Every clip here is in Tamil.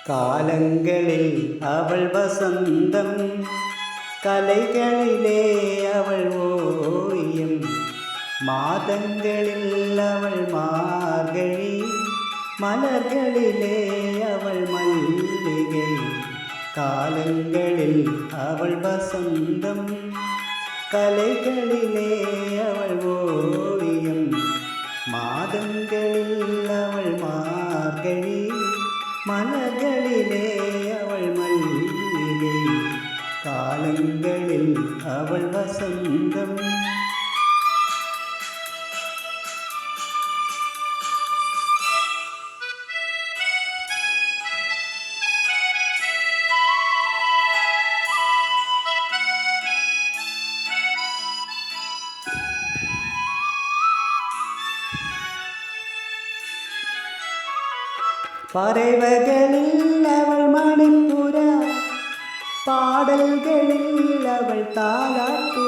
காலங்களில் அவள் வசந்தம், கலைகளிலே அவள் ஓவியம், மாதங்களில் அவள் மார்கழி, மலர்களிலே அவள் மல்லிகை. காலங்களில் அவள் வசந்தம், கலைகளிலே அவள் ஓவியம், மாதங்களில் அவள் மார்கழி, மலர்களிலே அவள் மல்லிகை. காலங்களில் அவள் வசந்தம். பறவைகளில் அவள் மணிப்புறா, பாடல்களில் அவள் தாலாட்டு.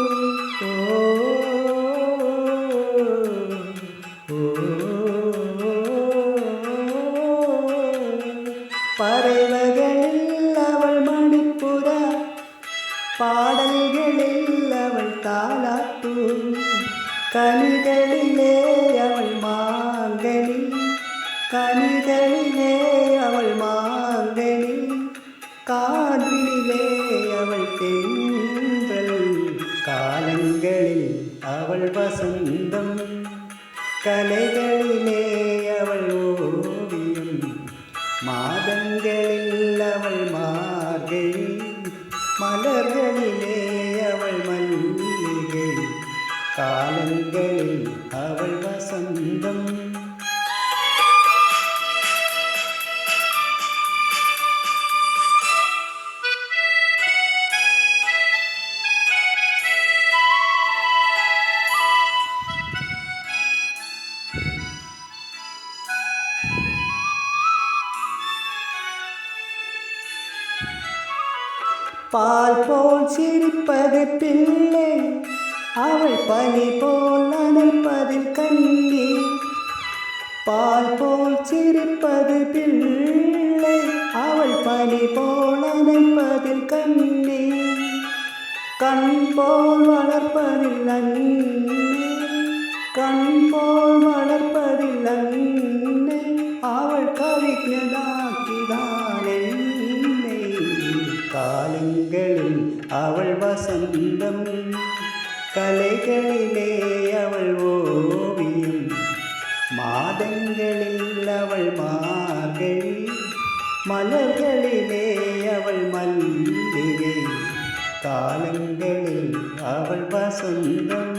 பறவைகளில் அவள் மணிப்புறா, பாடல்களில் அவள் தாலாட்டு. கனிகளிலே அவள் மாங்கனி, கனிகளிலே அவள் மாங்கனி, காதிலே அவள் தென்றல். காலங்களில் அவள் வசந்தம், கலைகளிலே அவள் ஓவியம், மாதங்களில் அவள் மார்கழி, மலர்களிலே அவள் மல்லிகை. காலங்களில் அவள் வசந்தம். பால் போல் சிரிப்பது பிள்ளை, அவள் பனி போல் அணைப்பதில் கண்ணி. பால் போல் சிரிப்பது பிள்ளை, அவள் பனி போல் அணைப்பதில் கண்ணி. கண் போல் வளர்ப்பதில் அன்னை, கண் போல் வளர்ப்பதில் அன்னை, அவள் கவிஞனாக்கிதான் என்னை. காலங்களில் அவள் வசந்தம், கலைகளிலே அவள் ஓவியம், மாதங்களில் அவள் மார்கழி, மலர்களிலே அவள் மல்லிகை. காலங்களில் அவள் வசந்தம்.